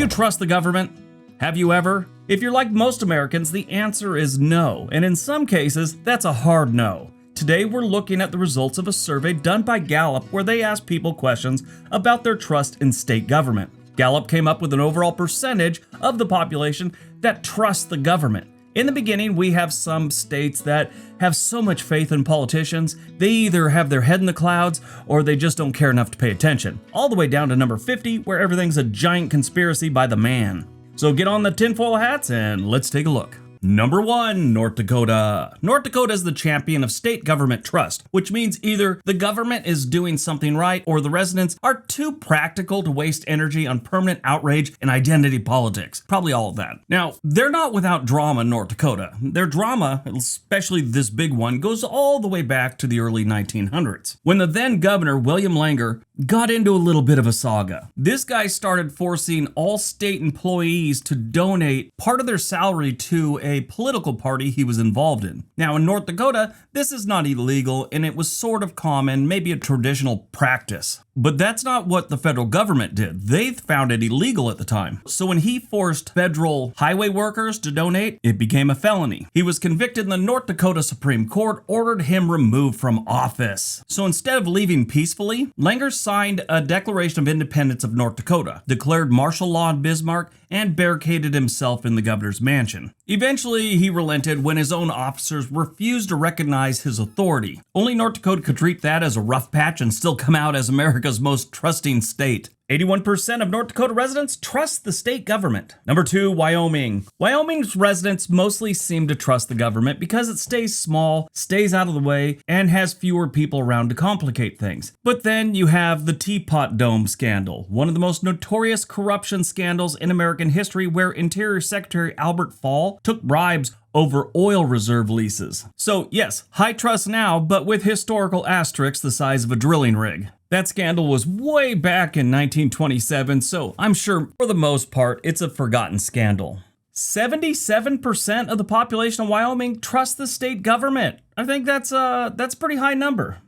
you trust the government? Have you ever? If you're like most Americans, the answer is no, and in some cases, that's a hard no. Today, we're looking at the results of a survey done by Gallup where they asked people questions about their trust in state government. Gallup came up with an overall percentage of the population that trusts the government. In the beginning, we have some states that have so much faith in politicians, they either have their head in the clouds or they just don't care enough to pay attention. All the way down to number 50, where everything's a giant conspiracy by the man. So get on the tinfoil hats and let's take a look. Number 1, North Dakota. North Dakota is the champion of state government trust, which means either the government is doing something right or the residents are too practical to waste energy on permanent outrage and identity politics. Probably all of that. Now, they're not without drama in North Dakota. Their drama, especially this big one, goes all the way back to the early 1900s, when the then governor, William Langer, got into a little bit of a saga. This guy started forcing all state employees to donate part of their salary to a political party he was involved in. Now, in North Dakota, this is not illegal and it was sort of common, maybe a traditional practice. But that's not what the federal government did. They found it illegal at the time. So when he forced federal highway workers to donate, it became a felony. He was convicted and the North Dakota Supreme Court ordered him removed from office. So instead of leaving peacefully, Langer signed a Declaration of Independence of North Dakota, declared martial law in Bismarck, and barricaded himself in the governor's mansion. Eventually, he relented when his own officers refused to recognize his authority. Only North Dakota could treat that as a rough patch and still come out as America's most trusting state. 81% of North Dakota residents trust the state government. Number 2, Wyoming. Wyoming's residents mostly seem to trust the government because it stays small, stays out of the way, and has fewer people around to complicate things. But then you have the Teapot Dome scandal, one of the most notorious corruption scandals in American history, where Interior Secretary Albert Fall took bribes over oil reserve leases. So yes, high trust now, but with historical asterisks the size of a drilling rig. That scandal was way back in 1927, so I'm sure for the most part it's a forgotten scandal. 77% of the population of Wyoming trust the state government. I think that's a pretty high number.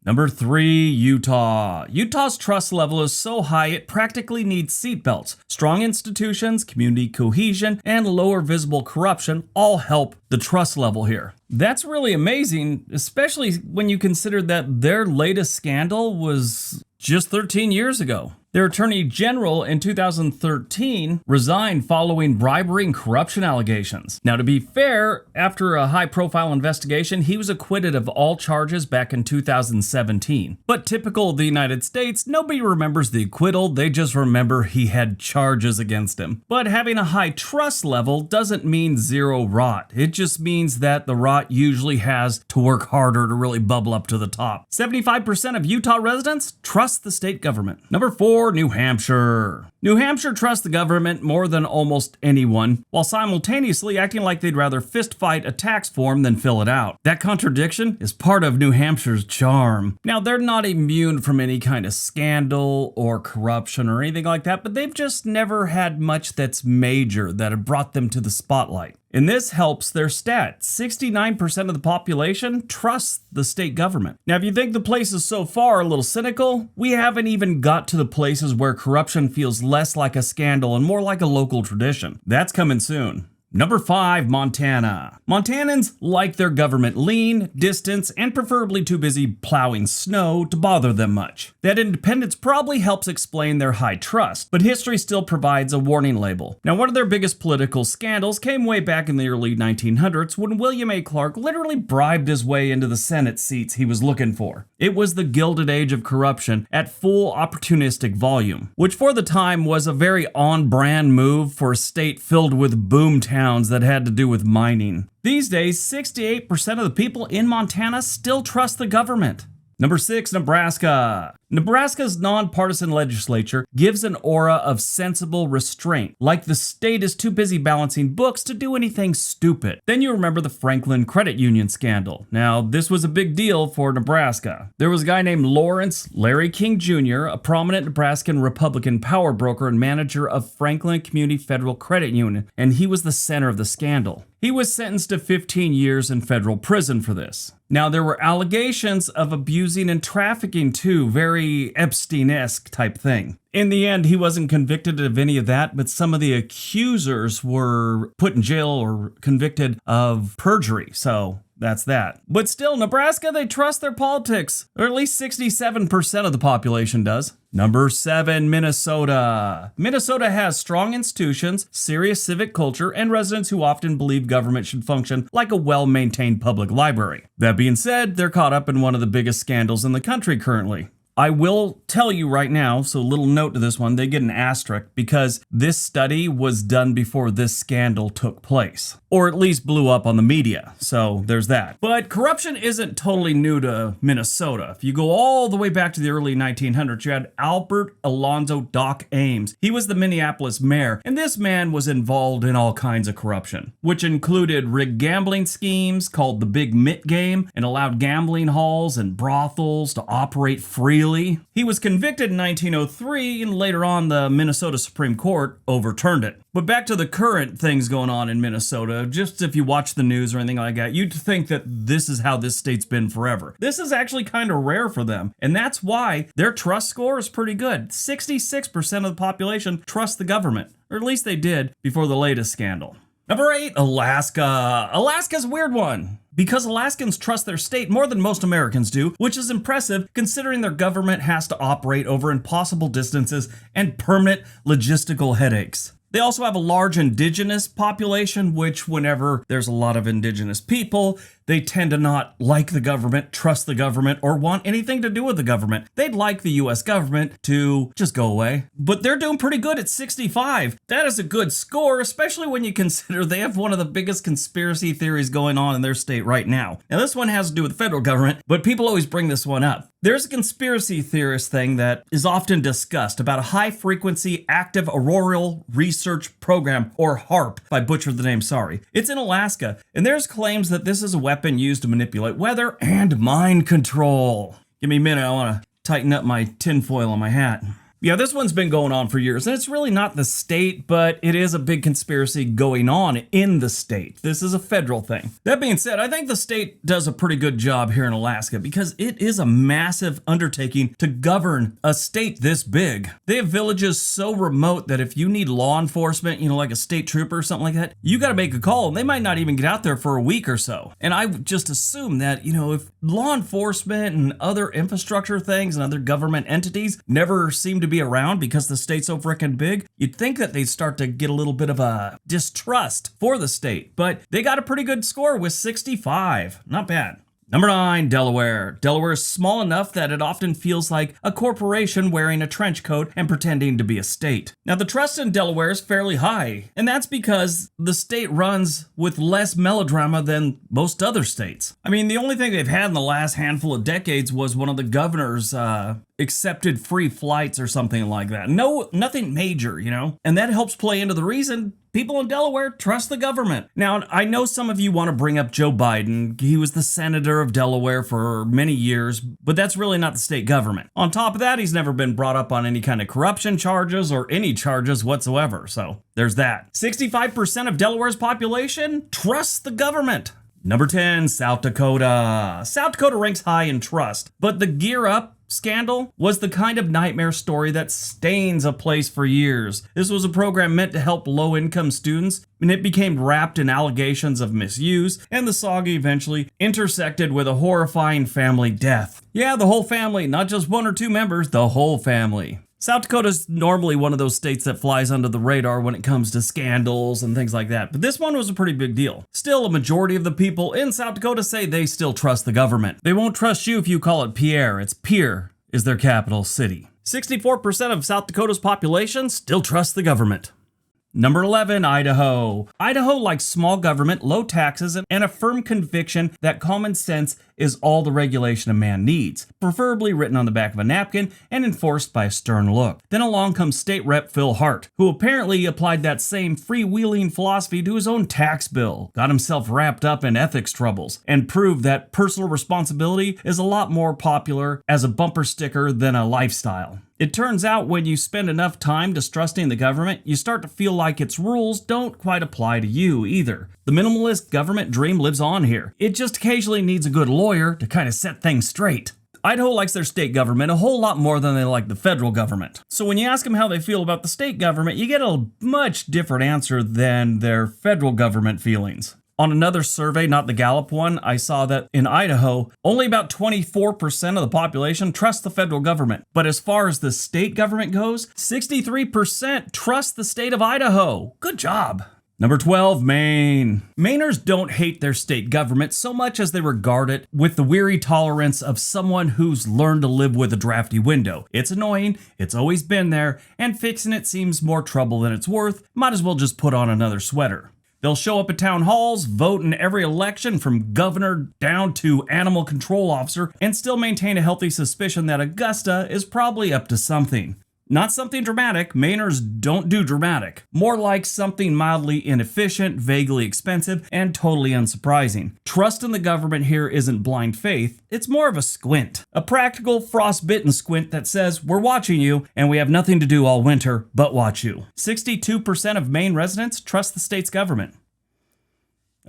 Number 3, Utah. Utah's trust level is so high it practically needs seatbelts. Strong institutions, community cohesion, and lower visible corruption all help the trust level here. That's really amazing, especially when you consider that their latest scandal was just 13 years ago. Their attorney general in 2013 resigned following bribery and corruption allegations. Now, to be fair, after a high-profile investigation, he was acquitted of all charges back in 2017. But typical of the United States, nobody remembers the acquittal, they just remember he had charges against him. But having a high trust level doesn't mean zero rot. It just means that the rot usually has to work harder to really bubble up to the top. 75% of Utah residents trust the state government. Number 4, New Hampshire. New Hampshire trusts the government more than almost anyone, while simultaneously acting like they'd rather fist fight a tax form than fill it out. That contradiction is part of New Hampshire's charm. Now, they're not immune from any kind of scandal or corruption or anything like that, but they've just never had much that's major that have brought them to the spotlight. And this helps their stat. 69% of the population trusts the state government. Now, if you think the place is so far a little cynical, we haven't even got to the places where corruption feels less like a scandal and more like a local tradition. That's coming soon. Number 5, Montana. Montanans like their government lean, distant, and preferably too busy plowing snow to bother them much. That independence probably helps explain their high trust, but history still provides a warning label. Now, one of their biggest political scandals came way back in the early 1900s when William A. Clark literally bribed his way into the Senate seats he was looking for. It was the Gilded Age of corruption at full opportunistic volume, which for the time was a very on-brand move for a state filled with boomtowns that had to do with mining. These days, 68% of the people in Montana still trust the government. Number 6, Nebraska. Nebraska's nonpartisan legislature gives an aura of sensible restraint, like the state is too busy balancing books to do anything stupid. Then you remember the Franklin Credit Union scandal. Now, this was a big deal for Nebraska. There was a guy named Lawrence Larry King Jr., a prominent Nebraskan Republican power broker and manager of Franklin Community Federal Credit Union, and he was the center of the scandal. He was sentenced to 15 years in federal prison for this. Now, there were allegations of abusing and trafficking too, very very Epstein-esque type thing. In the end, he wasn't convicted of any of that, but some of the accusers were put in jail or convicted of perjury. So that's that. But still, Nebraska, they trust their politics, or at least 67% of the population does. Number 7, Minnesota. Minnesota has strong institutions, serious civic culture, and residents who often believe government should function like a well-maintained public library. That being said, they're caught up in one of the biggest scandals in the country currently. I will tell you right now, so a little note to this one, they get an asterisk because this study was done before this scandal took place, or at least blew up on the media, so there's that. But corruption isn't totally new to Minnesota. If you go all the way back to the early 1900s, you had Albert Alonzo Doc Ames. He was the Minneapolis mayor, and this man was involved in all kinds of corruption, which included rigged gambling schemes called the Big Mitt Game, and allowed gambling halls and brothels to operate freely. He was convicted in 1903, and later on the Minnesota Supreme Court overturned it. But back to the current things going on in Minnesota, just if you watch the news or anything like that, you'd think that this is how this state's been forever. This is actually kind of rare for them, and that's why their trust score is pretty good. 66% of the population trust the government, or at least they did before the latest scandal. Number 8, Alaska. Alaska's a weird one, because Alaskans trust their state more than most Americans do, which is impressive considering their government has to operate over impossible distances and permanent logistical headaches. They also have a large indigenous population, which whenever there's a lot of indigenous people, they tend to not like the government, trust the government, or want anything to do with the government. They'd like the US government to just go away. But they're doing pretty good at 65. That is a good score, especially when you consider they have one of the biggest conspiracy theories going on in their state right now. Now this one has to do with the federal government, but people always bring this one up. There's a conspiracy theorist thing that is often discussed about a high-frequency active auroral research program, or HARP, if I butchered the name, sorry. It's in Alaska, and there's claims that this is a weapon used to manipulate weather and mind control. Give me a minute, I want to tighten up my tinfoil on my hat. Yeah, this one's been going on for years, and it's really not the state, but it is a big conspiracy going on in the state. This is a federal thing. That being said, I think the state does a pretty good job here in Alaska because it is a massive undertaking to govern a state this big. They have villages so remote that if you need law enforcement, like a state trooper or something like that, you got to make a call, and they might not even get out there for a week or so. And I would just assume that, if law enforcement and other infrastructure things and other government entities never seem to be around because the state's so frickin' big, you'd think that they'd start to get a little bit of a distrust for the state, but they got a pretty good score with 65. Not bad. Number 9, Delaware. Delaware is small enough that it often feels like a corporation wearing a trench coat and pretending to be a state. Now, the trust in Delaware is fairly high, and that's because the state runs with less melodrama than most other states. I mean, the only thing they've had in the last handful of decades was one of the governors accepted free flights or something like that. Nothing major, and that helps play into the reason people in Delaware trust the government. Now, I know some of you want to bring up Joe Biden. He was the senator of Delaware for many years, but that's really not the state government. On top of that, he's never been brought up on any kind of corruption charges or any charges whatsoever. So there's that. 65% of Delaware's population trusts the government. Number 10, South Dakota. South Dakota ranks high in trust, but the Gear Up scandal was the kind of nightmare story that stains a place for years. This was a program meant to help low-income students, and it became wrapped in allegations of misuse, and the saga eventually intersected with a horrifying family death. Yeah, the whole family, not just one or two members, the whole family. South Dakota's normally one of those states that flies under the radar when it comes to scandals and things like that, but this one was a pretty big deal. Still, a majority of the people in South Dakota say they still trust the government. They won't trust you if you call it Pierre. It's Pierre is their capital city. 64% of South Dakota's population still trust the government. Number 11, Idaho. Idaho likes small government, low taxes, and a firm conviction that common sense is all the regulation a man needs, preferably written on the back of a napkin and enforced by a stern look. Then along comes State Rep Phil Hart, who apparently applied that same freewheeling philosophy to his own tax bill, got himself wrapped up in ethics troubles, and proved that personal responsibility is a lot more popular as a bumper sticker than a lifestyle. It turns out when you spend enough time distrusting the government, you start to feel like its rules don't quite apply to you either. The minimalist government dream lives on here. It just occasionally needs a good lawyer to kind of set things straight. Idaho likes their state government a whole lot more than they like the federal government. So when you ask them how they feel about the state government, you get a much different answer than their federal government feelings. On another survey, not the Gallup one, I saw that in Idaho, only about 24% of the population trust the federal government. But as far as the state government goes, 63% trust the state of Idaho. Good job. Number 12, Maine. Mainers don't hate their state government so much as they regard it with the weary tolerance of someone who's learned to live with a drafty window. It's annoying, it's always been there, and fixing it seems more trouble than it's worth. Might as well just put on another sweater. They'll show up at town halls, vote in every election from governor down to animal control officer, and still maintain a healthy suspicion that Augusta is probably up to something. Not something dramatic. Mainers don't do dramatic. More like something mildly inefficient, vaguely expensive, and totally unsurprising. Trust in the government here isn't blind faith, it's more of a squint. A practical, frostbitten squint that says, we're watching you, and we have nothing to do all winter but watch you. 62% of Maine residents trust the state's government.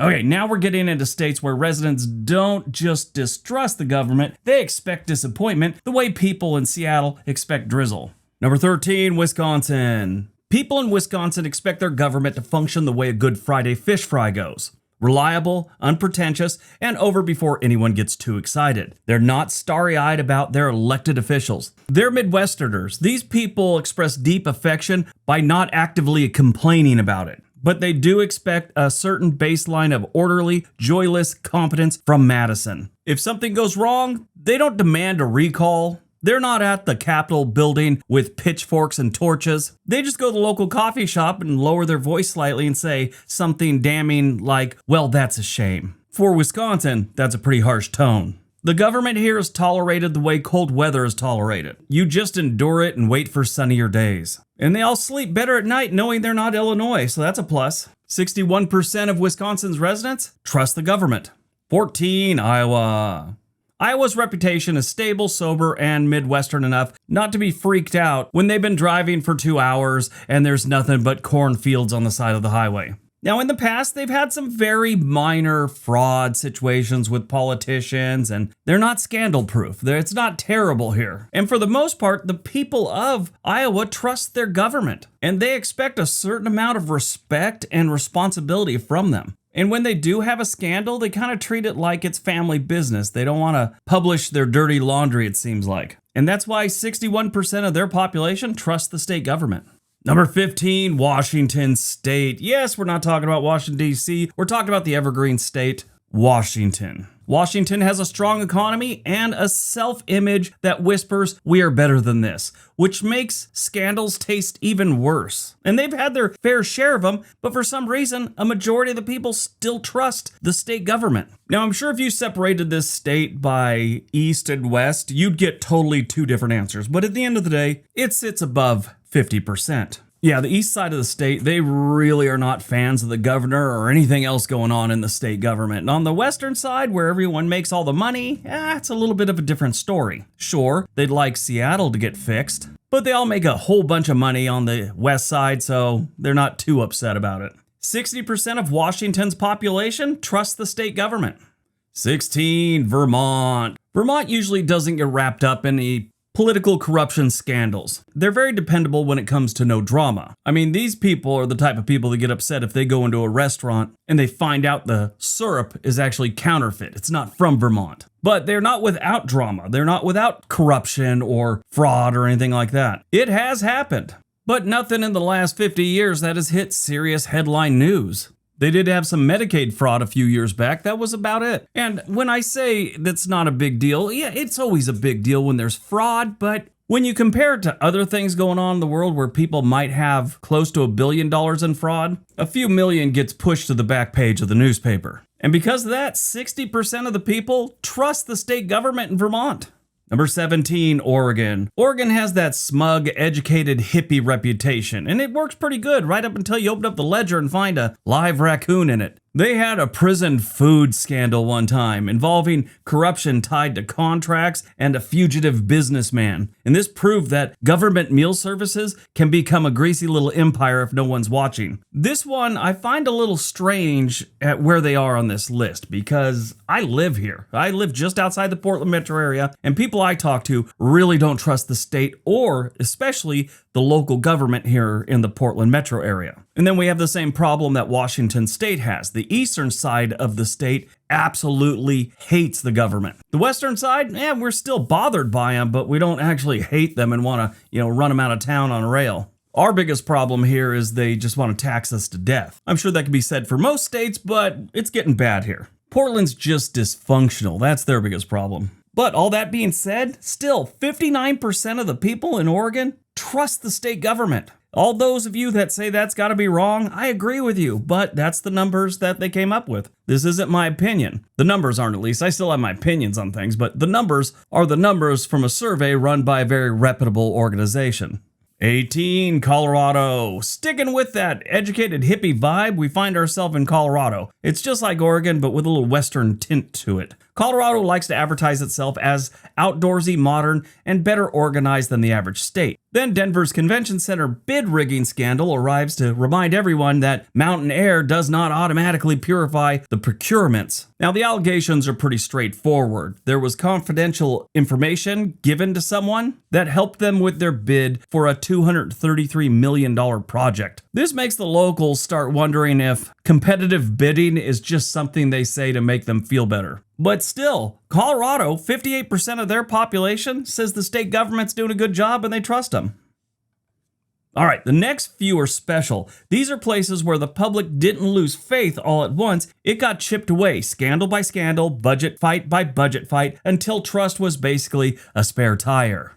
Okay, now we're getting into states where residents don't just distrust the government, they expect disappointment the way people in Seattle expect drizzle. Number 13, Wisconsin. People in Wisconsin expect their government to function the way a Good Friday fish fry goes. Reliable, unpretentious, and over before anyone gets too excited. They're not starry-eyed about their elected officials. They're Midwesterners. These people express deep affection by not actively complaining about it. But they do expect a certain baseline of orderly, joyless competence from Madison. If something goes wrong, they don't demand a recall. They're not at the Capitol building with pitchforks and torches. They just go to the local coffee shop and lower their voice slightly and say something damning like, well, that's a shame. For Wisconsin, that's a pretty harsh tone. The government here is tolerated the way cold weather is tolerated. You just endure it and wait for sunnier days. And they all sleep better at night knowing they're not Illinois, so that's a plus. 61% of Wisconsin's residents trust the government. 14, Iowa. Iowa's reputation is stable, sober, and Midwestern enough not to be freaked out when they've been driving for 2 hours and there's nothing but cornfields on the side of the highway. Now, in the past, they've had some very minor fraud situations with politicians, and they're not scandal-proof. It's not terrible here. And for the most part, the people of Iowa trust their government, and they expect a certain amount of respect and responsibility from them. And when they do have a scandal, they kind of treat it like it's family business. They don't want to publish their dirty laundry, it seems like. And that's why 61% of their population trust the state government. Number 15, Washington State. Yes, we're not talking about Washington, D.C. We're talking about the evergreen state, Washington. Washington has a strong economy and a self-image that whispers, we are better than this, which makes scandals taste even worse. And they've had their fair share of them, but for some reason, a majority of the people still trust the state government. Now, I'm sure if you separated this state by east and west, you'd get totally two different answers. But at the end of the day, it sits above 50%. Yeah, the east side of the state, they really are not fans of the governor or anything else going on in the state government. And on the western side, where everyone makes all the money, it's a little bit of a different story. Sure, they'd like Seattle to get fixed, but they all make a whole bunch of money on the west side, so they're not too upset about it. 60% of Washington's population trusts the state government. 16, Vermont. Vermont usually doesn't get wrapped up in the political corruption scandals. They're very dependable when it comes to no drama. I mean, these people are the type of people that get upset if they go into a restaurant and they find out the syrup is actually counterfeit. It's not from Vermont. But they're not without drama. They're not without corruption or fraud or anything like that. It has happened, but nothing in the last 50 years that has hit serious headline news. They did have some Medicaid fraud a few years back. That was about it. And when I say that's not a big deal, yeah, it's always a big deal when there's fraud. But when you compare it to other things going on in the world where people might have close to $1 billion in fraud, a few million gets pushed to the back page of the newspaper. And because of that, 60% of the people trust the state government in Vermont. Number 17, Oregon. Oregon has that smug, educated hippie reputation, and it works pretty good right up until you open up the ledger and find a live raccoon in it. They had a prison food scandal one time involving corruption tied to contracts and a fugitive businessman. And this proved that government meal services can become a greasy little empire if no one's watching. This one I find a little strange at where they are on this list because I live here. I live just outside the Portland metro area, and people I talk to really don't trust the state or especially the local government here in the Portland metro area. And then we have the same problem that Washington state has. The eastern side of the state absolutely hates the government. The western side, we're still bothered by them, but we don't actually hate them and want to, run them out of town on a rail. Our biggest problem here is they just want to tax us to death. I'm sure that can be said for most states, but it's getting bad here. Portland's just dysfunctional. That's their biggest problem. But all that being said, still 59% of the people in Oregon trust the state government. All those of you that say that's got to be wrong, I agree with you, but that's the numbers that they came up with. This isn't my opinion. The numbers aren't, at least. I still have my opinions on things, but the numbers are the numbers from a survey run by a very reputable organization. 18, Colorado. Sticking with that educated hippie vibe, we find ourselves in Colorado. It's just like Oregon, but with a little western tint to it. Colorado likes to advertise itself as outdoorsy, modern, and better organized than the average state. Then Denver's convention center bid rigging scandal arrives to remind everyone that mountain air does not automatically purify the procurements. Now, the allegations are pretty straightforward. There was confidential information given to someone that helped them with their bid for a $233 million project. This makes the locals start wondering if competitive bidding is just something they say to make them feel better. But still, Colorado, 58% of their population says the state government's doing a good job and they trust them. All right, the next few are special. These are places where the public didn't lose faith all at once. It got chipped away, scandal by scandal, budget fight by budget fight, until trust was basically a spare tire.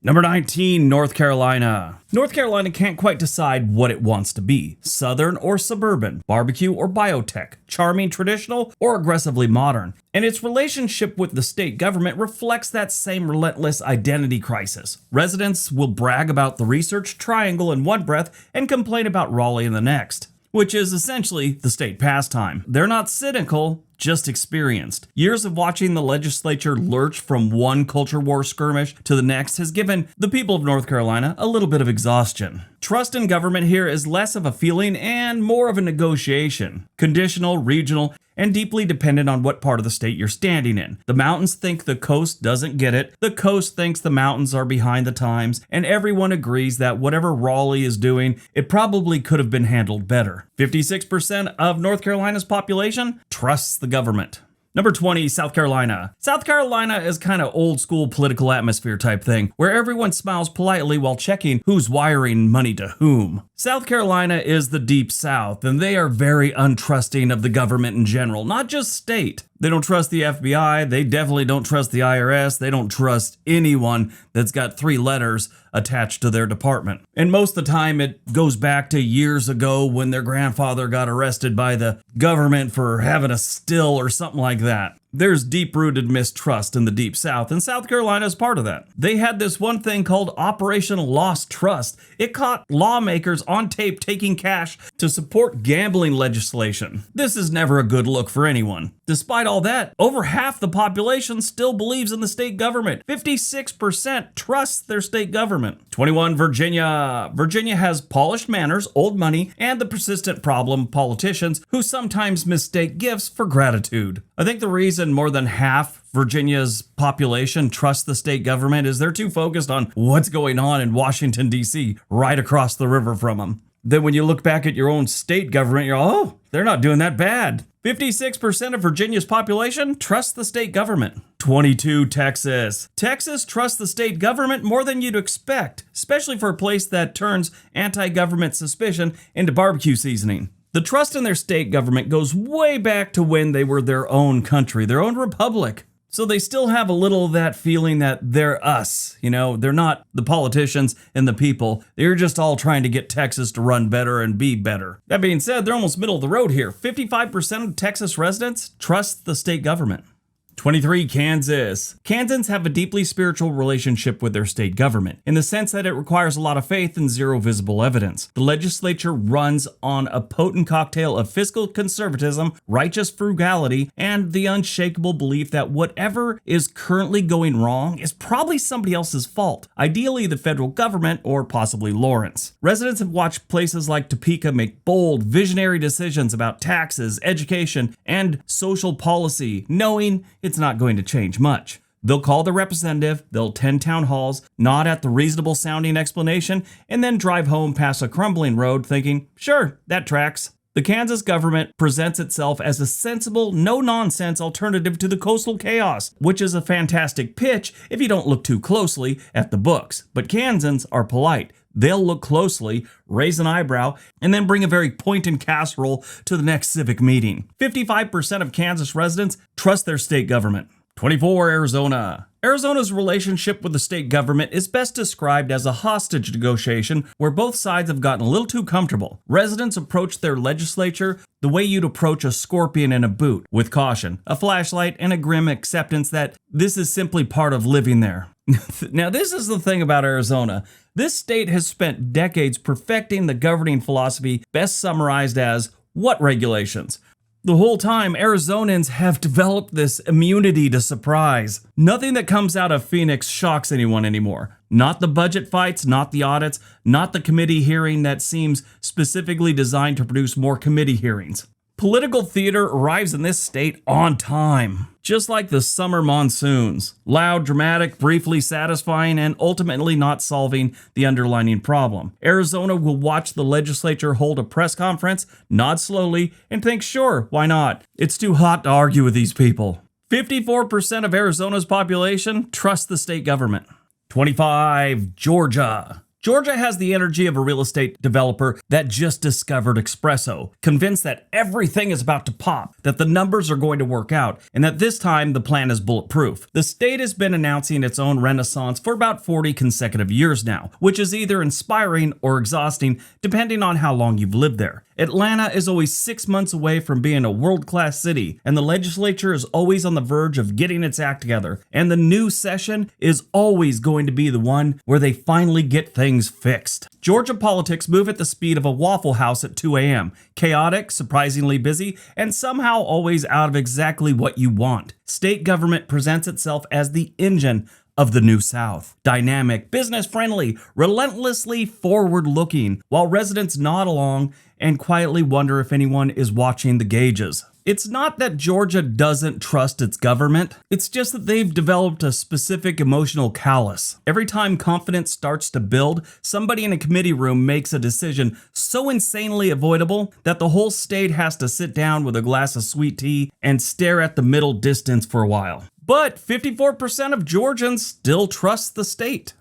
Number 19, North Carolina. North Carolina can't quite decide what it wants to be, southern or suburban, barbecue or biotech, charming traditional or aggressively modern. And its relationship with the state government reflects that same relentless identity crisis. Residents will brag about the Research Triangle in one breath and complain about Raleigh in the next, which is essentially the state pastime. They're not cynical, just experienced. Years of watching the legislature lurch from one culture war skirmish to the next has given the people of North Carolina a little bit of exhaustion. Trust in government here is less of a feeling and more of a negotiation. Conditional, regional, and deeply dependent on what part of the state you're standing in. The mountains think the coast doesn't get it, the coast thinks the mountains are behind the times, and everyone agrees that whatever Raleigh is doing, it probably could have been handled better. 56% of North Carolina's population trusts the government. Number 20, South Carolina. South Carolina is kind of old school political atmosphere type thing, where everyone smiles politely while checking who's wiring money to whom. South Carolina is the deep South, and they are very untrusting of the government in general, not just state. They don't trust the FBI, they definitely don't trust the IRS, they don't trust anyone that's got 3 letters attached to their department. And most of the time it goes back to years ago when their grandfather got arrested by the government for having a still or something like that. There's deep-rooted mistrust in the Deep South, and South Carolina is part of that. They had this one thing called Operation Lost Trust. It caught lawmakers on tape taking cash to support gambling legislation. This is never a good look for anyone. Despite all that, over half the population still believes in the state government. 56% trusts their state government. 21, Virginia. Virginia has polished manners, old money, and the persistent problem politicians who sometimes mistake gifts for gratitude. I think the reason more than half Virginia's population trusts the state government is they're too focused on what's going on in Washington, D.C., right across the river from them. Then when you look back at your own state government, you're, oh, they're not doing that bad. 56% of Virginia's population trusts the state government. 22, Texas. Texas trusts the state government more than you'd expect, especially for a place that turns anti-government suspicion into barbecue seasoning. The trust in their state government goes way back to when they were their own country, their own republic. So they still have a little of that feeling that they're us. They're not the politicians and the people. They're just all trying to get Texas to run better and be better. That being said, they're almost middle of the road here. 55% of Texas residents trust the state government. 23. Kansas. Kansans have a deeply spiritual relationship with their state government, in the sense that it requires a lot of faith and zero visible evidence. The legislature runs on a potent cocktail of fiscal conservatism, righteous frugality, and the unshakable belief that whatever is currently going wrong is probably somebody else's fault, ideally the federal government or possibly Lawrence. Residents have watched places like Topeka make bold, visionary decisions about taxes, education, and social policy, knowing it's not going to change much. They'll call the representative, they'll attend town halls, nod at the reasonable sounding explanation, and then drive home past a crumbling road thinking, sure, that tracks. The Kansas government presents itself as a sensible, no-nonsense alternative to the coastal chaos, which is a fantastic pitch if you don't look too closely at the books. But Kansans are polite. They'll look closely, raise an eyebrow, and then bring a very pointed casserole to the next civic meeting. 55% of Kansas residents trust their state government. 24. Arizona. Arizona's relationship with the state government is best described as a hostage negotiation where both sides have gotten a little too comfortable. Residents approach their legislature the way you'd approach a scorpion in a boot, with caution, a flashlight, and a grim acceptance that this is simply part of living there. Now, this is the thing about Arizona. This state has spent decades perfecting the governing philosophy best summarized as what regulations? The whole time, Arizonans have developed this immunity to surprise. Nothing that comes out of Phoenix shocks anyone anymore. Not the budget fights, not the audits, not the committee hearing that seems specifically designed to produce more committee hearings. Political theater arrives in this state on time, just like the summer monsoons. Loud, dramatic, briefly satisfying, and ultimately not solving the underlying problem. Arizona will watch the legislature hold a press conference, nod slowly, and think, sure, why not? It's too hot to argue with these people. 54% of Arizona's population trust the state government. 25. Georgia. Georgia has the energy of a real estate developer that just discovered espresso, convinced that everything is about to pop, that the numbers are going to work out, and that this time the plan is bulletproof. The state has been announcing its own renaissance for about 40 consecutive years now, which is either inspiring or exhausting, depending on how long you've lived there. Atlanta is always 6 months away from being a world-class city, and the legislature is always on the verge of getting its act together, and the new session is always going to be the one where they finally get things fixed. Georgia politics move at the speed of a Waffle House at 2 a.m. Chaotic, surprisingly busy, and somehow always out of exactly what you want. State government presents itself as the engine of the New South. Dynamic, business-friendly, relentlessly forward-looking, while residents nod along and quietly wonder if anyone is watching the gauges. It's not that Georgia doesn't trust its government, it's just that they've developed a specific emotional callus. Every time confidence starts to build, somebody in a committee room makes a decision so insanely avoidable that the whole state has to sit down with a glass of sweet tea and stare at the middle distance for a while. But 54% of Georgians still trust the state.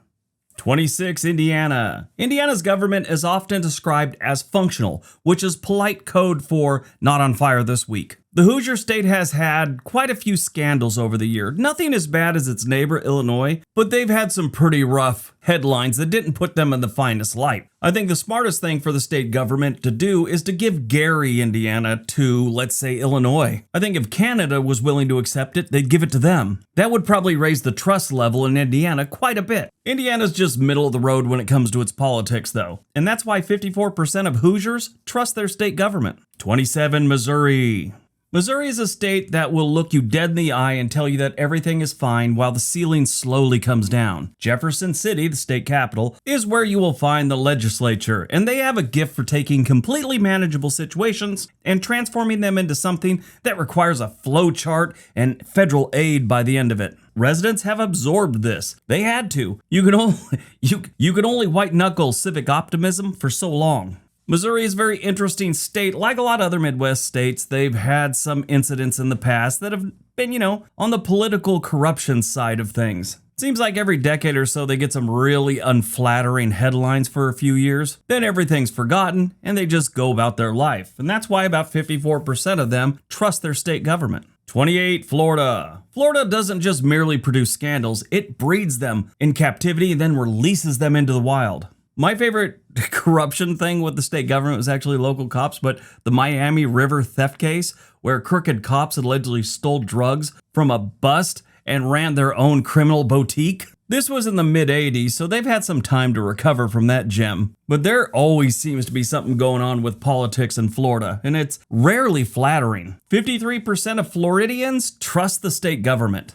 26. Indiana. Indiana's government is often described as functional, which is polite code for not on fire this week. The Hoosier state has had quite a few scandals over the year. Nothing as bad as its neighbor, Illinois, but they've had some pretty rough headlines that didn't put them in the finest light. I think the smartest thing for the state government to do is to give Gary, Indiana to, let's say, Illinois. I think if Canada was willing to accept it, they'd give it to them. That would probably raise the trust level in Indiana quite a bit. Indiana's just middle of the road when it comes to its politics, though. And that's why 54% of Hoosiers trust their state government. 27. Missouri. Missouri is a state that will look you dead in the eye and tell you that everything is fine while the ceiling slowly comes down. Jefferson City, the state capital, is where you will find the legislature, and they have a gift for taking completely manageable situations and transforming them into something that requires a flow chart and federal aid by the end of it. Residents have absorbed this. They had to. You could only white knuckle civic optimism for so long. Missouri is a very interesting state. Like a lot of other Midwest states, they've had some incidents in the past that have been, on the political corruption side of things. Seems like every decade or so they get some really unflattering headlines for a few years. Then everything's forgotten and they just go about their life. And that's why about 54% of them trust their state government. 28. Florida. Florida doesn't just merely produce scandals, it breeds them in captivity and then releases them into the wild. My favorite corruption thing with the state government was actually local cops, but the Miami River theft case, where crooked cops allegedly stole drugs from a bust and ran their own criminal boutique? This was in the mid-'80s, so they've had some time to recover from that gem. But there always seems to be something going on with politics in Florida, and it's rarely flattering. 53% of Floridians trust the state government.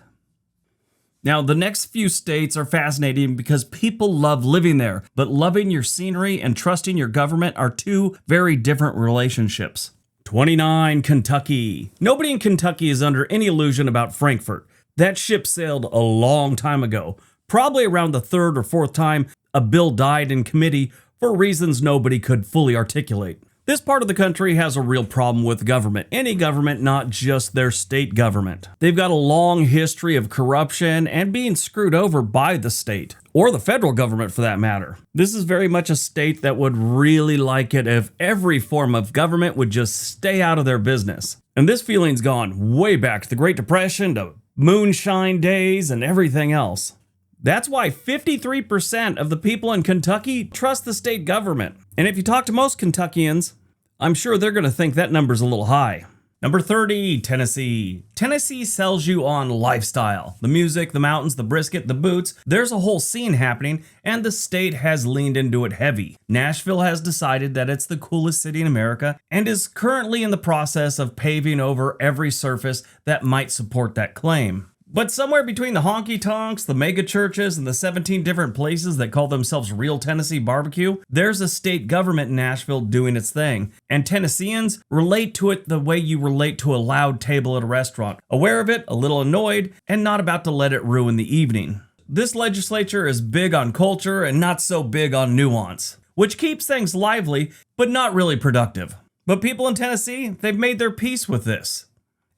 Now, the next few states are fascinating because people love living there, but loving your scenery and trusting your government are two very different relationships. 29, Kentucky. Nobody in Kentucky is under any illusion about Frankfurt. That ship sailed a long time ago. Probably around the third or fourth time a bill died in committee for reasons nobody could fully articulate. This part of the country has a real problem with government. Any government, not just their state government. They've got a long history of corruption and being screwed over by the state, or the federal government for that matter. This is very much a state that would really like it if every form of government would just stay out of their business. And this feeling's gone way back to the Great Depression, to moonshine days, and everything else. That's why 53% of the people in Kentucky trust the state government. And if you talk to most Kentuckians, I'm sure they're going to think that number's a little high. Number 30, Tennessee. Tennessee sells you on lifestyle. The music, the mountains, the brisket, the boots. There's a whole scene happening, and the state has leaned into it heavy. Nashville has decided that it's the coolest city in America and is currently in the process of paving over every surface that might support that claim. But somewhere between the honky-tonks, the mega churches, and the 17 different places that call themselves Real Tennessee Barbecue, there's a state government in Nashville doing its thing. And Tennesseans relate to it the way you relate to a loud table at a restaurant. Aware of it, a little annoyed, and not about to let it ruin the evening. This legislature is big on culture and not so big on nuance, which keeps things lively, but not really productive. But people in Tennessee, they've made their peace with this.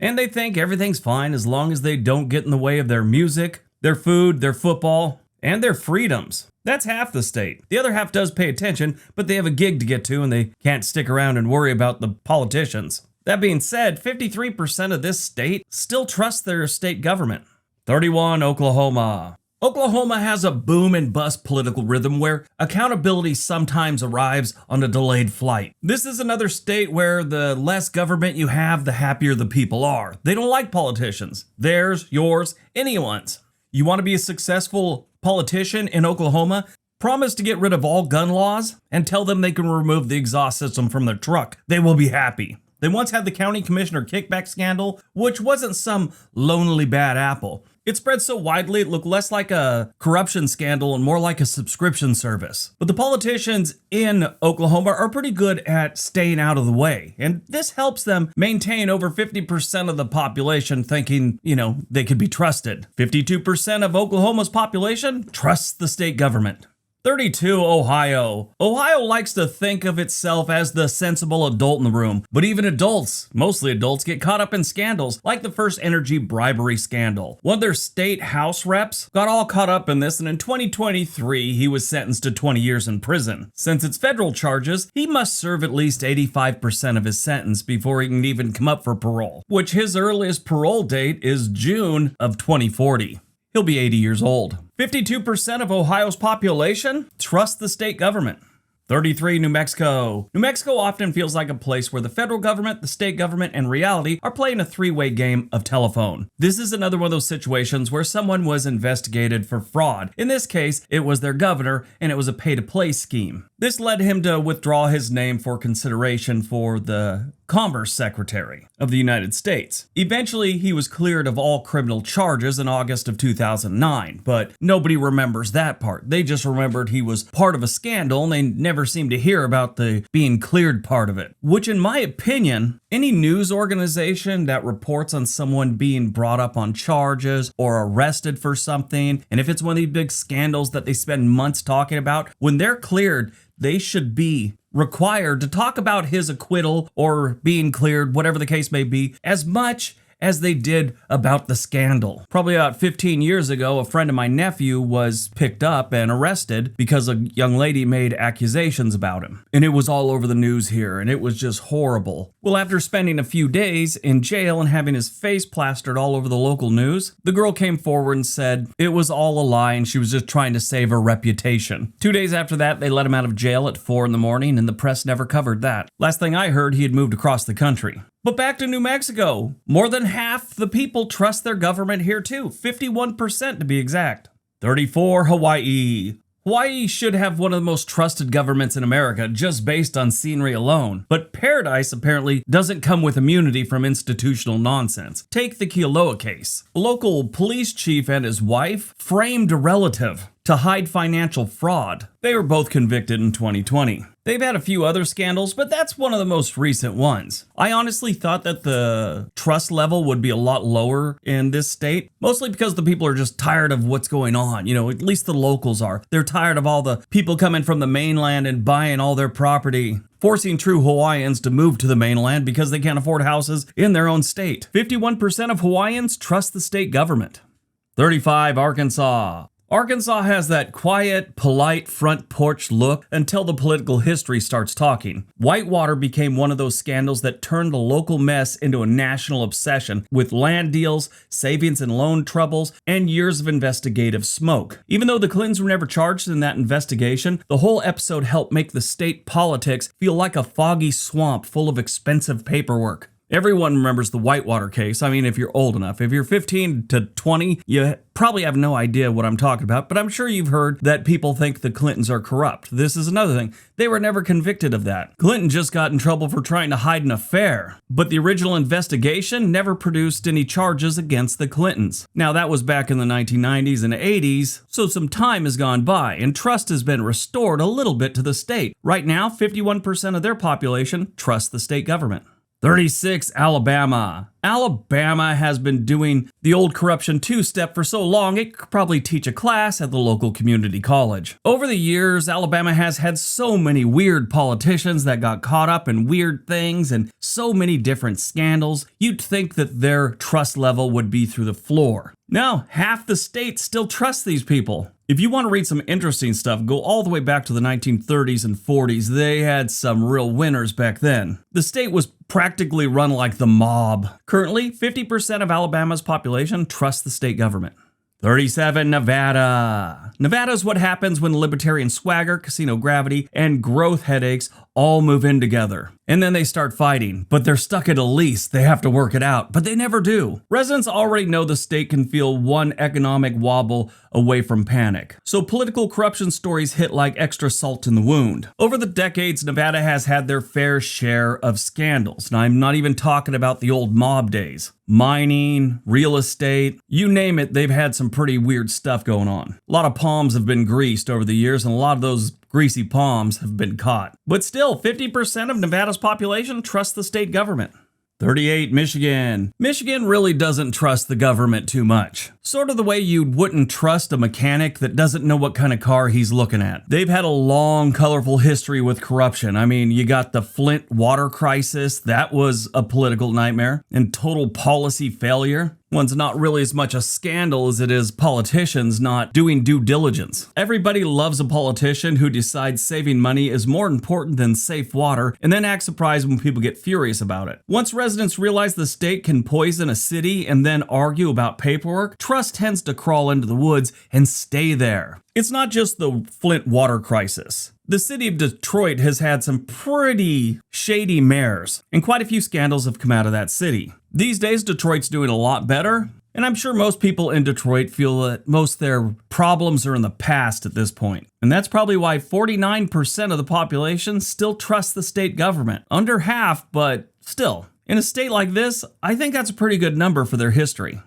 And they think everything's fine as long as they don't get in the way of their music, their food, their football, and their freedoms. That's half the state. The other half does pay attention, but they have a gig to get to and they can't stick around and worry about the politicians. That being said, 53% of this state still trust their state government. 31, Oklahoma. Oklahoma has a boom and bust political rhythm where accountability sometimes arrives on a delayed flight. This is another state where the less government you have, the happier the people are. They don't like politicians. Theirs, yours, anyone's. You want to be a successful politician in Oklahoma? Promise to get rid of all gun laws and tell them they can remove the exhaust system from their truck. They will be happy. They once had the county commissioner kickback scandal, which wasn't some lonely bad apple. It spread so widely it looked less like a corruption scandal and more like a subscription service. But the politicians in Oklahoma are pretty good at staying out of the way, and this helps them maintain over 50% of the population thinking, they could be trusted. 52% of Oklahoma's population trusts the state government. 32, Ohio. Ohio likes to think of itself as the sensible adult in the room, but even adults, mostly adults, get caught up in scandals like the first energy bribery scandal. One of their state house reps got all caught up in this, and in 2023, he was sentenced to 20 years in prison. Since it's federal charges, he must serve at least 85% of his sentence before he can even come up for parole, which his earliest parole date is June of 2040. He'll be 80 years old. 52% of Ohio's population trust the state government. 33, New Mexico. New Mexico often feels like a place where the federal government, the state government, and reality are playing a three-way game of telephone. This is another one of those situations where someone was investigated for fraud. In this case, it was their governor, and it was a pay-to-play scheme. This led him to withdraw his name for consideration for the Commerce Secretary of the United States. Eventually, he was cleared of all criminal charges in August of 2009, but nobody remembers that part. They just remembered he was part of a scandal, and they never seemed to hear about the being cleared part of it. Which, in my opinion, any news organization that reports on someone being brought up on charges or arrested for something, and if it's one of these big scandals that they spend months talking about, when they're cleared, they should be required to talk about his acquittal or being cleared, whatever the case may be, as much as they did about the scandal. Probably about 15 years ago, a friend of my nephew was picked up and arrested because a young lady made accusations about him. And it was all over the news here, and it was just horrible. Well, after spending a few days in jail and having his face plastered all over the local news, the girl came forward and said it was all a lie and she was just trying to save her reputation. 2 days after that, they let him out of jail at 4 in the morning, and the press never covered that. Last thing I heard, he had moved across the country. But back to New Mexico. More than half the people trust their government here too, 51% to be exact. 34, Hawaii. Hawaii should have one of the most trusted governments in America just based on scenery alone, but Paradise apparently doesn't come with immunity from institutional nonsense. Take the Kealoha case. A local police chief and his wife framed a relative to hide financial fraud. They were both convicted in 2020. They've had a few other scandals, but that's one of the most recent ones. I honestly thought that the trust level would be a lot lower in this state, mostly because the people are just tired of what's going on. You know, at least the locals are. They're tired of all the people coming from the mainland and buying all their property, forcing true Hawaiians to move to the mainland because they can't afford houses in their own state. 51% of Hawaiians trust the state government. 35, Arkansas. Arkansas has that quiet, polite front porch look until the political history starts talking. Whitewater became one of those scandals that turned the local mess into a national obsession, with land deals, savings and loan troubles, and years of investigative smoke. Even though the Clintons were never charged in that investigation, the whole episode helped make the state politics feel like a foggy swamp full of expensive paperwork. Everyone remembers the Whitewater case. I mean, if you're old enough. If you're 15 to 20, you probably have no idea what I'm talking about, but I'm sure you've heard that people think the Clintons are corrupt. This is another thing. They were never convicted of that. Clinton just got in trouble for trying to hide an affair, but the original investigation never produced any charges against the Clintons. Now, that was back in the 1990s and 80s, so some time has gone by, and trust has been restored a little bit to the state. Right now, 51% of their population trust the state government. 36, Alabama. Alabama has been doing the old corruption two-step for so long, it could probably teach a class at the local community college. Over the years, Alabama has had so many weird politicians that got caught up in weird things and so many different scandals, you'd think that their trust level would be through the floor. Now, half the state still trusts these people. If you want to read some interesting stuff, go all the way back to the 1930s and 40s. They had some real winners back then. The state was practically run like the mob. Currently, 50% of Alabama's population trusts the state government. 37, Nevada. Nevada is what happens when libertarian swagger, casino gravity, and growth headaches all move in together. And then they start fighting, but they're stuck at a lease. They have to work it out, but they never do. Residents already know the state can feel one economic wobble away from panic. So political corruption stories hit like extra salt in the wound. Over the decades, Nevada has had their fair share of scandals. And I'm not even talking about the old mob days. Mining, real estate, you name it, they've had some pretty weird stuff going on. A lot of palms have been greased over the years, and a lot of those greasy palms have been caught. But still, 50% of Nevada's population trusts the state government. 38, Michigan. Michigan really doesn't trust the government too much. Sort of the way you wouldn't trust a mechanic that doesn't know what kind of car he's looking at. They've had a long, colorful history with corruption. I mean, you got the Flint water crisis. That was a political nightmare and total policy failure. One's not really as much a scandal as it is politicians not doing due diligence. Everybody loves a politician who decides saving money is more important than safe water and then acts surprised when people get furious about it. Once residents realize the state can poison a city and then argue about paperwork, trust tends to crawl into the woods and stay there. It's not just the Flint water crisis. The city of Detroit has had some pretty shady mayors, and quite a few scandals have come out of that city. These days, Detroit's doing a lot better, and I'm sure most people in Detroit feel that most of their problems are in the past at this point. And that's probably why 49% of the population still trusts the state government. Under half, but still. In a state like this, I think that's a pretty good number for their history.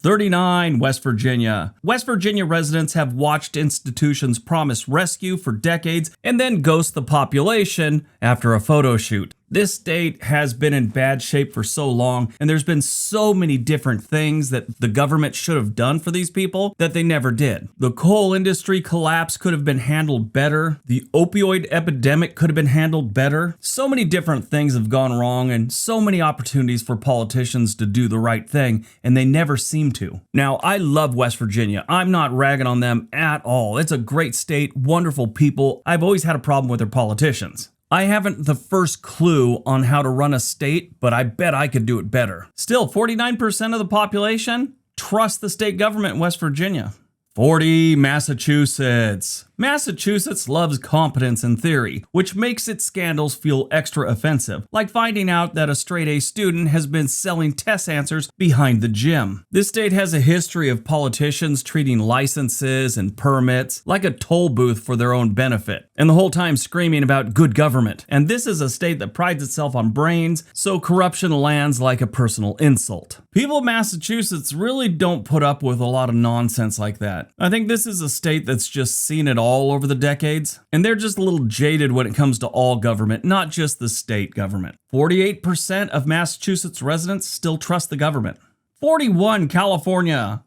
39, West Virginia. West Virginia residents have watched institutions promise rescue for decades and then ghost the population after a photo shoot. This state has been in bad shape for so long, and there's been so many different things that the government should have done for these people that they never did. The coal industry collapse could have been handled better. The opioid epidemic could have been handled better. So many different things have gone wrong, and so many opportunities for politicians to do the right thing, and they never seem to. Now, I love West Virginia. I'm not ragging on them at all. It's a great state, wonderful people. I've always had a problem with their politicians. I haven't the first clue on how to run a state, but I bet I could do it better. Still, 49% of the population trust the state government in West Virginia. 40. Massachusetts. Massachusetts loves competence in theory, which makes its scandals feel extra offensive, like finding out that a straight-A student has been selling test answers behind the gym. This state has a history of politicians treating licenses and permits like a toll booth for their own benefit, and the whole time screaming about good government. And this is a state that prides itself on brains, so corruption lands like a personal insult. People of Massachusetts really don't put up with a lot of nonsense like that. I think this is a state that's just seen it all over the decades, and they're just a little jaded when it comes to all government, not just the state government. 48% of Massachusetts residents still trust the government. 41. California.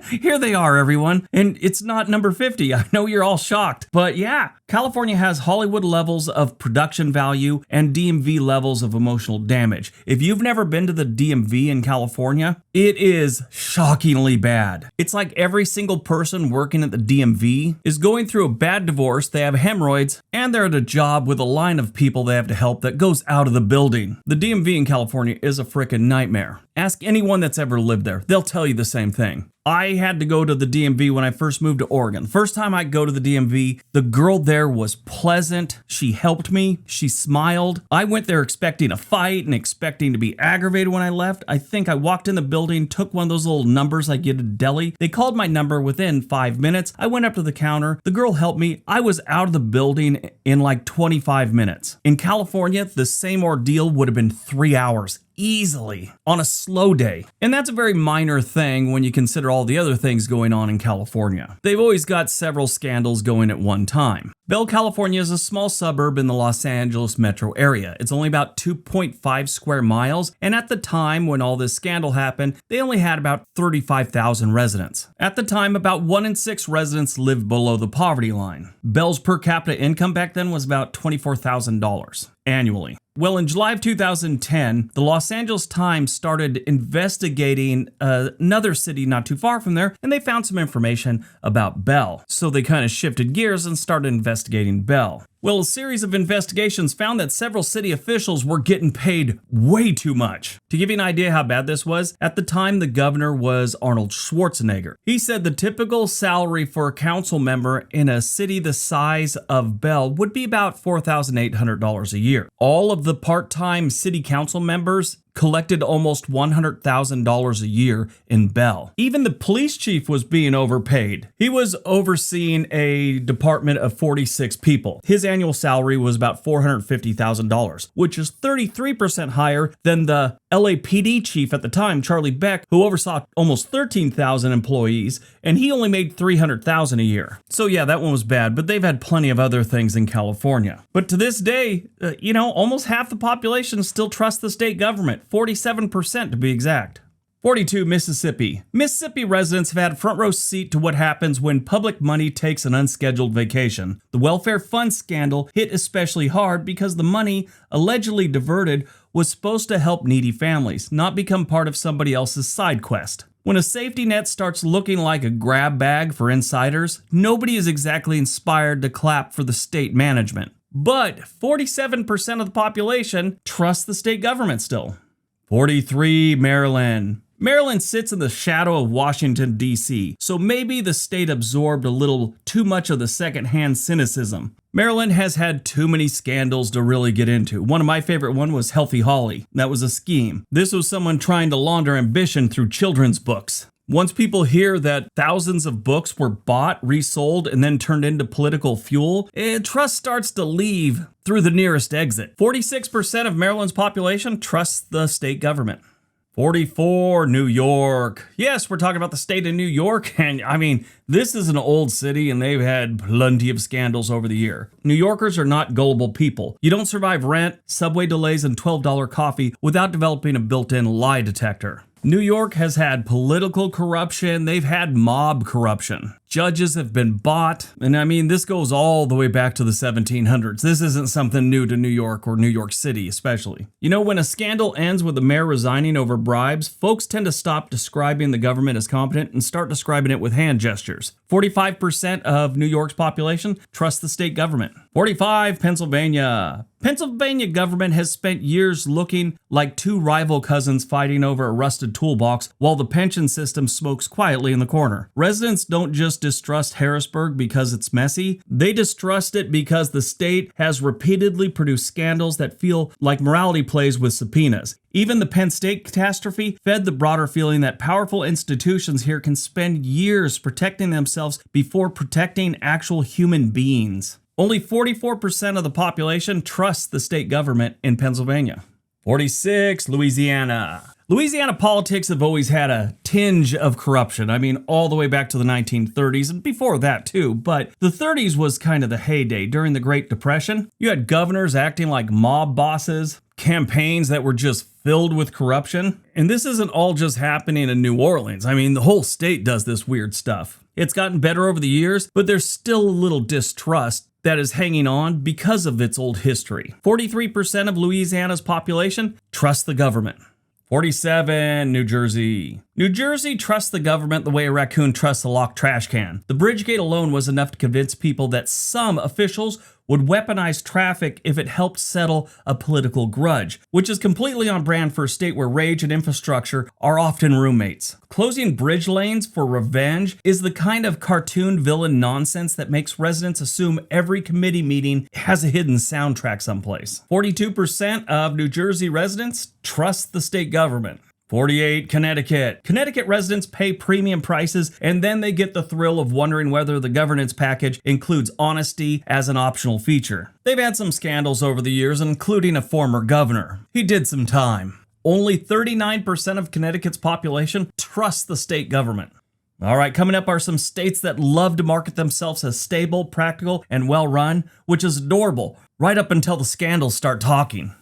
Here they are, everyone. And it's not number 50. I know you're all shocked. But yeah, California has Hollywood levels of production value and DMV levels of emotional damage. If you've never been to the DMV in California, it is shockingly bad. It's like every single person working at the DMV is going through a bad divorce, they have hemorrhoids, and they're at a job with a line of people they have to help that goes out of the building. The DMV in California is a freaking nightmare. Ask anyone that's ever lived there. They'll tell you the same thing. I had to go to the DMV when I first moved to Oregon. The first time I go to the DMV, the girl there was pleasant. She helped me. She smiled. I went there expecting a fight and expecting to be aggravated when I left. I think I walked in the building, took one of those little numbers I get at a deli. They called my number within 5 minutes. I went up to the counter. The girl helped me. I was out of the building in like 25 minutes. In California, the same ordeal would have been 3 hours. Easily on a slow day. And that's a very minor thing when you consider all the other things going on in California. They've always got several scandals going at one time. Bell, California is a small suburb in the Los Angeles metro area. It's only about 2.5 square miles, and at the time when all this scandal happened, they only had about 35,000 residents. At the time, about 1 in 6 residents lived below the poverty line. Bell's per capita income back then was about $24,000 annually. Well, in July of 2010, the Los Angeles Times started investigating another city not too far from there, and they found some information about Bell. So they kind of shifted gears and started investigating Bell. Well, a series of investigations found that several city officials were getting paid way too much. To give you an idea how bad this was, at the time the governor was Arnold Schwarzenegger. He said the typical salary for a council member in a city the size of Bell would be about $4,800 a year. All of the part-time city council members collected almost $100,000 a year in Bell. Even the police chief was being overpaid. He was overseeing a department of 46 people. His annual salary was about $450,000, which is 33% higher than the LAPD chief at the time, Charlie Beck, who oversaw almost 13,000 employees, and he only made $300,000 a year. So yeah, that one was bad, but they've had plenty of other things in California. But to this day, almost half the population still trusts the state government, 47% to be exact. 42. Mississippi. Mississippi residents have had front row seat to what happens when public money takes an unscheduled vacation. The welfare fund scandal hit especially hard because the money allegedly diverted was supposed to help needy families, not become part of somebody else's side quest. When a safety net starts looking like a grab bag for insiders, nobody is exactly inspired to clap for the state management. But 47% of the population trusts the state government still. 43. Maryland. Maryland sits in the shadow of Washington, D.C., so maybe the state absorbed a little too much of the secondhand cynicism. Maryland has had too many scandals to really get into. One of my favorite ones was Healthy Holly. That was a scheme. This was someone trying to launder ambition through children's books. Once people hear that thousands of books were bought, resold, and then turned into political fuel, trust starts to leave through the nearest exit. 46% of Maryland's population trusts the state government. 44. New York. Yes, we're talking about the state of New York, and I mean, this is an old city and they've had plenty of scandals over the year. New Yorkers are not gullible people. You don't survive rent, subway delays, and $12 coffee without developing a built-in lie detector. New York has had political corruption, they've had mob corruption. Judges have been bought, and I mean, this goes all the way back to the 1700s. This isn't something new to New York or New York City especially. When a scandal ends with the mayor resigning over bribes, folks tend to stop describing the government as competent and start describing it with hand gestures. 45% of New York's population trust the state government. 45, Pennsylvania. Pennsylvania government has spent years looking like two rival cousins fighting over a rusted toolbox while the pension system smokes quietly in the corner. Residents don't just distrust Harrisburg because it's messy. They distrust it because the state has repeatedly produced scandals that feel like morality plays with subpoenas. Even the Penn State catastrophe fed the broader feeling that powerful institutions here can spend years protecting themselves before protecting actual human beings. Only 44% of the population trusts the state government in Pennsylvania. 46, Louisiana. Louisiana politics have always had a tinge of corruption. I mean, all the way back to the 1930s and before that too. But the 30s was kind of the heyday during the Great Depression. You had governors acting like mob bosses, campaigns that were just filled with corruption. And this isn't all just happening in New Orleans. I mean, the whole state does this weird stuff. It's gotten better over the years, but there's still a little distrust that is hanging on because of its old history. 43% of Louisiana's population trust the government. 47, New Jersey. New Jersey trusts the government the way a raccoon trusts a locked trash can. The bridge gate alone was enough to convince people that some officials would weaponize traffic if it helped settle a political grudge, which is completely on brand for a state where rage and infrastructure are often roommates. Closing bridge lanes for revenge is the kind of cartoon villain nonsense that makes residents assume every committee meeting has a hidden soundtrack someplace. 42% of New Jersey residents trust the state government. 48, Connecticut. Connecticut residents pay premium prices and then they get the thrill of wondering whether the governance package includes honesty as an optional feature. They've had some scandals over the years, including a former governor. He did some time. Only 39% of Connecticut's population trusts the state government. All right, coming up are some states that love to market themselves as stable, practical, and well-run, which is adorable, right up until the scandals start talking.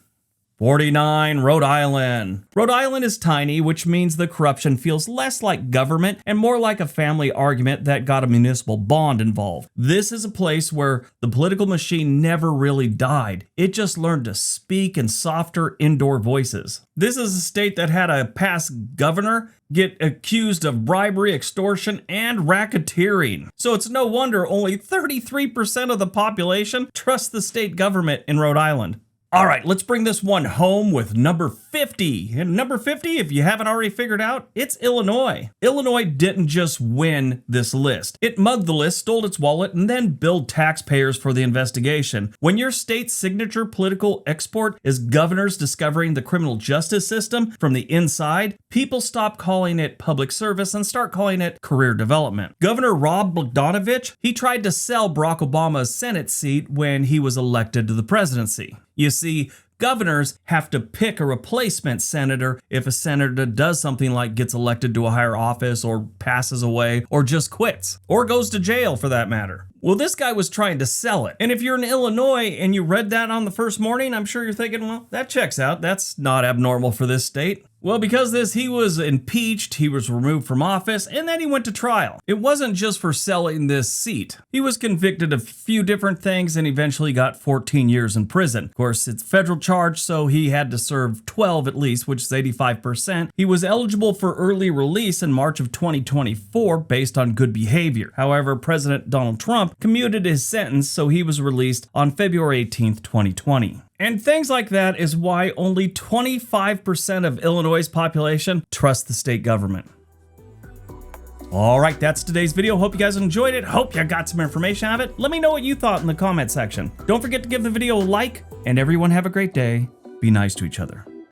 49, Rhode Island. Rhode Island is tiny, which means the corruption feels less like government and more like a family argument that got a municipal bond involved. This is a place where the political machine never really died. It just learned to speak in softer indoor voices. This is a state that had a past governor get accused of bribery, extortion, and racketeering. So it's no wonder only 33% of the population trusts the state government in Rhode Island. All right, let's bring this one home with number 50. And number 50, if you haven't already figured out, it's Illinois. Illinois didn't just win this list. It mugged the list, stole its wallet, and then billed taxpayers for the investigation. When your state's signature political export is governors discovering the criminal justice system from the inside, people stop calling it public service and start calling it career development. Governor Rob Bogdanovich, he tried to sell Barack Obama's Senate seat when he was elected to the presidency. You see, governors have to pick a replacement senator if a senator does something like gets elected to a higher office or passes away or just quits or goes to jail for that matter. Well, this guy was trying to sell it. And if you're in Illinois and you read that on the first morning, I'm sure you're thinking, well, that checks out. That's not abnormal for this state. Well, because of this, he was impeached, he was removed from office, and then he went to trial. It wasn't just for selling this seat. He was convicted of a few different things and eventually got 14 years in prison. Of course, it's a federal charge, so he had to serve 12 at least, which is 85%. He was eligible for early release in March of 2024 based on good behavior. However, President Donald Trump commuted his sentence, so he was released on February 18th, 2020. And things like that is why only 25% of Illinois' population trust the state government. All right, that's today's video. Hope you guys enjoyed it. Hope you got some information out of it. Let me know what you thought in the comment section. Don't forget to give the video a like, and everyone have a great day. Be nice to each other.